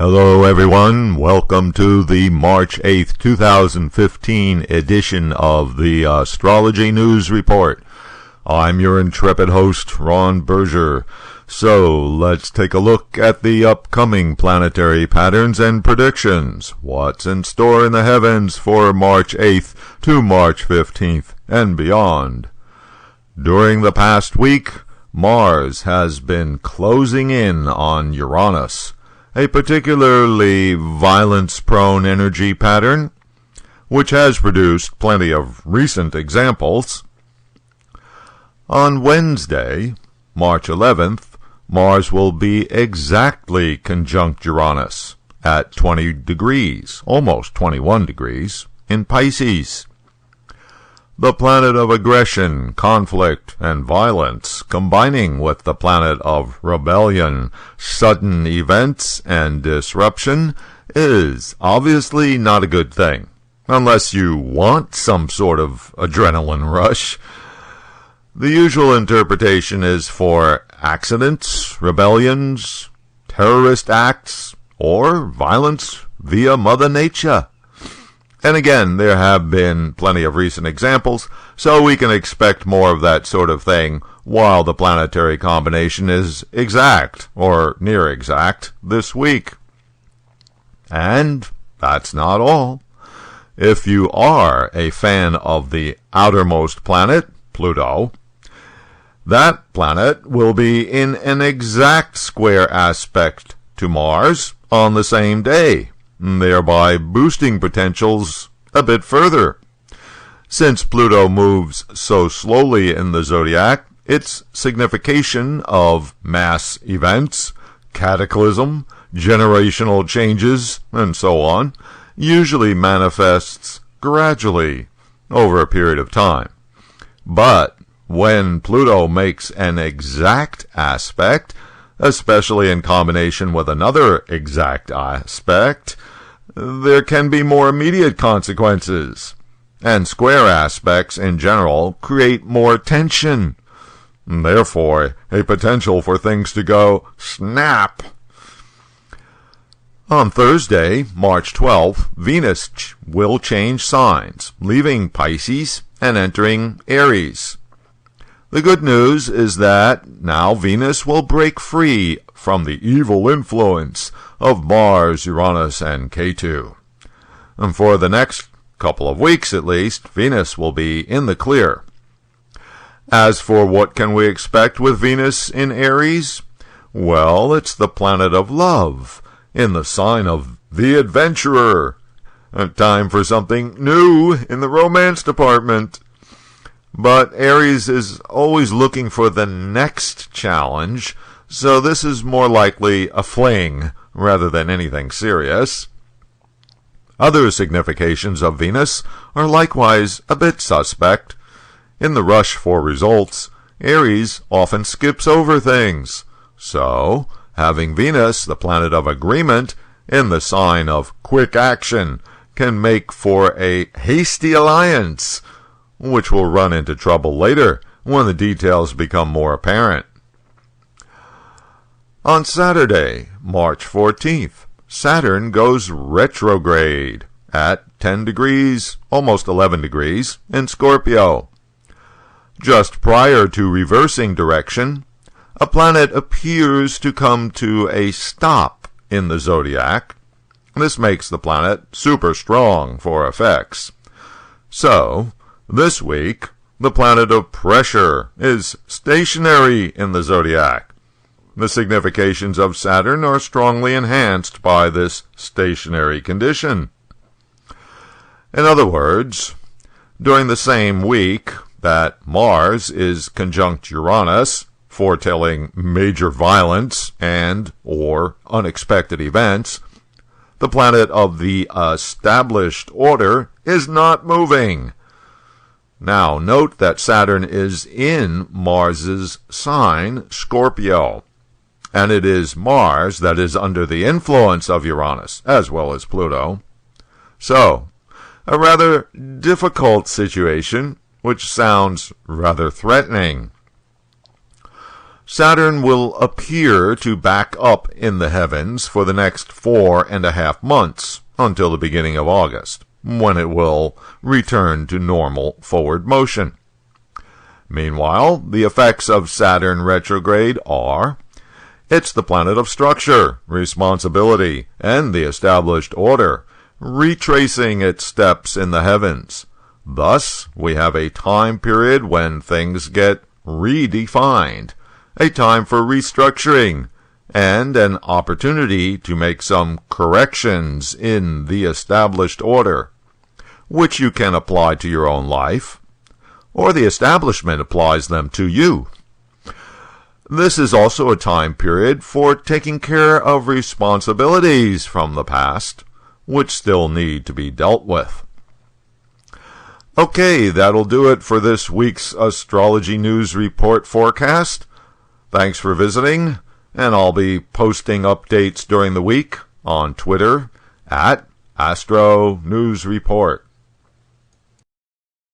Hello everyone, welcome to the March 8th, 2015 edition of the Astrology News Report. I'm your intrepid host, Ron Berger. So, let's take a look at the upcoming planetary patterns and predictions. What's in store in the heavens for March 8th to March 15th and beyond. During the past week, Mars has been closing in on Uranus, a particularly violence-prone energy pattern, which has produced plenty of recent examples. On Wednesday, March 11th, Mars will be exactly conjunct Uranus at 20 degrees, almost 21 degrees, in Pisces. The planet of aggression, conflict, and violence, combining with the planet of rebellion, sudden events, and disruption, is obviously not a good thing, unless you want some sort of adrenaline rush. The usual interpretation is for accidents, rebellions, terrorist acts, or violence via Mother Nature. And again, there have been plenty of recent examples, so we can expect more of that sort of thing while the planetary combination is exact, or near exact, this week. And that's not all. If you are a fan of the outermost planet, Pluto, that planet will be in an exact square aspect to Mars on the same day, thereby boosting potentials a bit further. Since Pluto moves so slowly in the zodiac, its signification of mass events, cataclysm, generational changes, and so on, usually manifests gradually over a period of time. But when Pluto makes an exact aspect, especially in combination with another exact aspect, there can be more immediate consequences, and square aspects in general create more tension, therefore a potential for things to go snap. On Thursday, March 12th, Venus will change signs, leaving Pisces and entering Aries. The good news is that now Venus will break free from the evil influence of Mars, Uranus, and Ketu. And for the next couple of weeks at least, Venus will be in the clear. As for what can we expect with Venus in Aries? Well, it's the planet of love, in the sign of the adventurer. Time for something new in the romance department. But Aries is always looking for the next challenge, so this is more likely a fling rather than anything serious. Other significations of Venus are likewise a bit suspect. In the rush for results, Aries often skips over things. So, having Venus, the planet of agreement, in the sign of quick action, can make for a hasty alliance, which will run into trouble later when the details become more apparent. On Saturday, March 14th, Saturn goes retrograde at 10 degrees, almost 11 degrees, in Scorpio. Just prior to reversing direction, a planet appears to come to a stop in the zodiac. This makes the planet super strong for effects. So, this week, the planet of pressure is stationary in the zodiac. The significations of Saturn are strongly enhanced by this stationary condition. In other words, during the same week that Mars is conjunct Uranus, foretelling major violence and or unexpected events, the planet of the established order is not moving. Now, note that Saturn is in Mars's sign, Scorpio, and it is Mars that is under the influence of Uranus, as well as Pluto. So, a rather difficult situation, which sounds rather threatening. Saturn will appear to back up in the heavens for the next 4.5 months, until the beginning of August, when it will return to normal forward motion. Meanwhile, the effects of Saturn retrograde are: it's the planet of structure, responsibility, and the established order, retracing its steps in the heavens. Thus, we have a time period when things get redefined, a time for restructuring, and an opportunity to make some corrections in the established order, which you can apply to your own life, or the establishment applies them to you. This is also a time period for taking care of responsibilities from the past, which still need to be dealt with. Okay, that'll do it for this week's Astrology News Report forecast. Thanks for visiting, and I'll be posting updates during the week on Twitter @Astro News Report.